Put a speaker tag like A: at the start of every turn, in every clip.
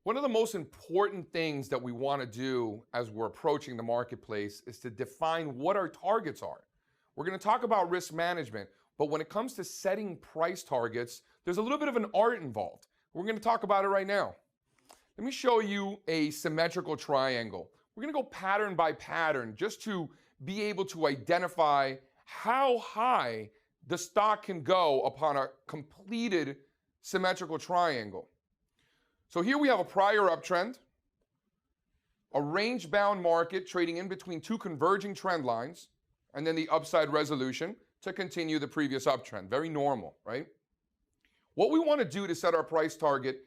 A: One of the most important things that we want to do as we're approaching the marketplace is to define what our targets are. We're going to talk about risk management, but when it comes to setting price targets, there's a little bit of an art involved. We're going to talk about it right now. Let me show you a symmetrical triangle. We're going to go pattern by pattern just to be able to identify how high the stock can go upon a completed symmetrical triangle. So here we have a prior uptrend, a range-bound market trading in between two converging trend lines, and then the upside resolution to continue the previous uptrend. Very normal, right? What we want to do to set our price target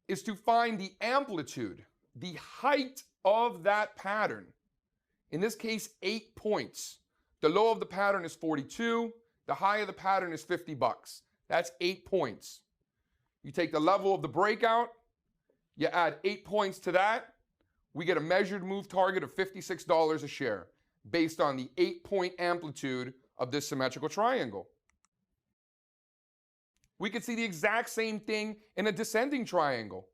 A: is to find the amplitude, the height of that pattern. In this case, 8 points. The low of the pattern is 42. The high of the pattern is $50. That's 8 points. You take the level of the breakout, you add 8 points to that, we get a measured move target of $56 a share based on the 8-point amplitude of this symmetrical triangle. We could see the exact same thing in a descending triangle.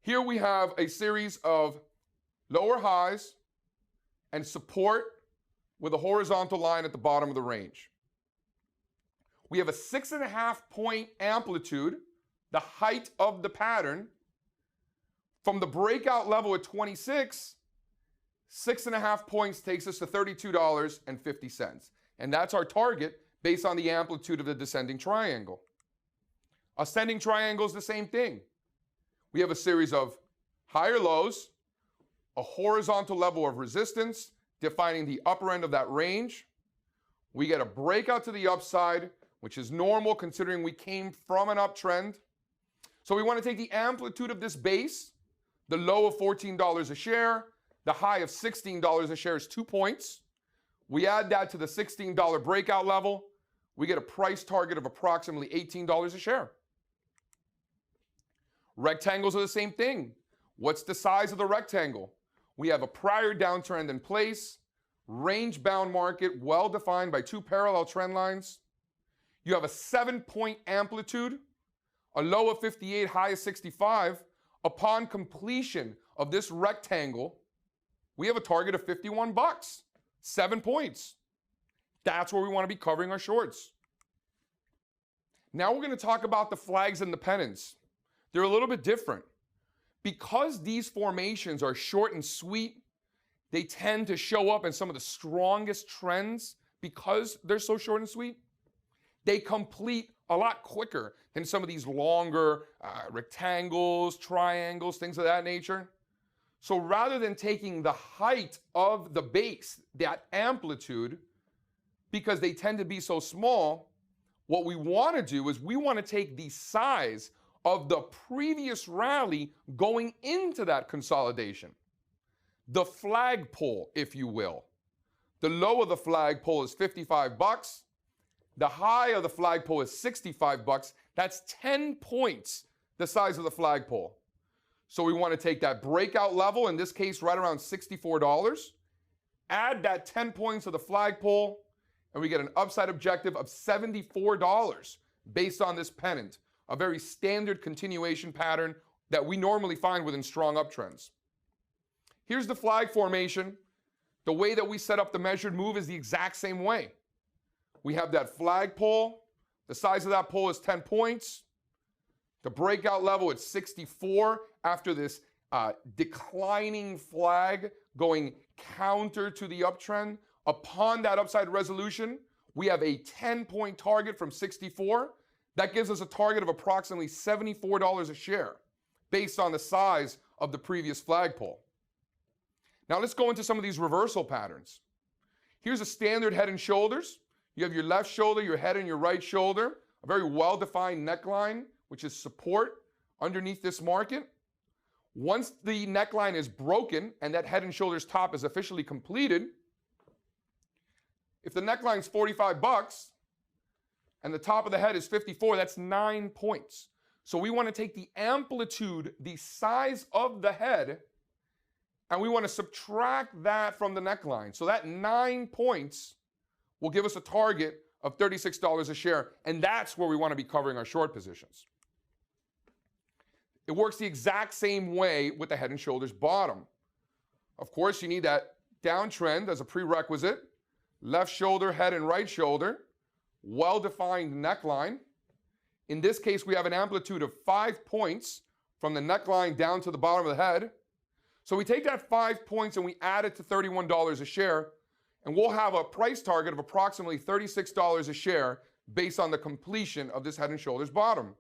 A: Here we have a series of lower highs and support with a horizontal line at the bottom of the range. We have a 6.5-point amplitude, the height of the pattern. From the breakout level at 26, 6.5 points takes us to $32.50. And that's our target based on the amplitude of the descending triangle. Ascending triangle is the same thing. We have a series of higher lows, a horizontal level of resistance defining the upper end of that range. We get a breakout to the upside, which is normal considering we came from an uptrend. So we want to take the amplitude of this base, the low of $14 a share, the high of $16 a share is 2 points. We add that to the $16 breakout level. We get a price target of approximately $18 a share. Rectangles are the same thing. What's the size of the rectangle? We have a prior downtrend in place, range-bound market, well-defined by two parallel trend lines. You have a 7-point amplitude, a low of 58, high of 65. Upon completion of this rectangle, we have a target of $51, 7 points. That's where we want to be covering our shorts. Now we're going to talk about the flags and the pennants. They're a little bit different. Because these formations are short and sweet, they tend to show up in some of the strongest trends because they're so short and sweet. They complete a lot quicker than some of these longer rectangles, triangles, things of that nature. So rather than taking the height of the base, that amplitude, because they tend to be so small, what we want to do is we want to take the size of the previous rally going into that consolidation. The flagpole, if you will. The low of the flagpole is $55. The high of the flagpole is $65. That's 10 points the size of the flagpole. So we want to take that breakout level, in this case right around $64, add that 10 points of the flagpole, and we get an upside objective of $74 based on this pennant, a very standard continuation pattern that we normally find within strong uptrends. Here's the flag formation. The way that we set up the measured move is the exact same way. We have that flagpole. The size of that pole is 10 points. The breakout level is 64 after this declining flag going counter to the uptrend. Upon that upside resolution, we have a 10-point target from 64. That gives us a target of approximately $74 a share based on the size of the previous flagpole. Now let's go into some of these reversal patterns. Here's a standard head and shoulders. You have your left shoulder, your head, and your right shoulder, a very well-defined neckline, which is support underneath this market. Once the neckline is broken and that head and shoulders top is officially completed, if the neckline is $45 and the top of the head is 54, that's 9 points. So we want to take the amplitude, the size of the head, and we want to subtract that from the neckline. So that 9 points will give us a target of $36 a share, and that's where we want to be covering our short positions. It works the exact same way with the head and shoulders bottom. Of course, you need that downtrend as a prerequisite. Left shoulder, head, and right shoulder. Well-defined neckline. In this case, we have an amplitude of 5 points from the neckline down to the bottom of the head. So we take that 5 points and we add it to $31 a share, and we'll have a price target of approximately $36 a share based on the completion of this head and shoulders bottom.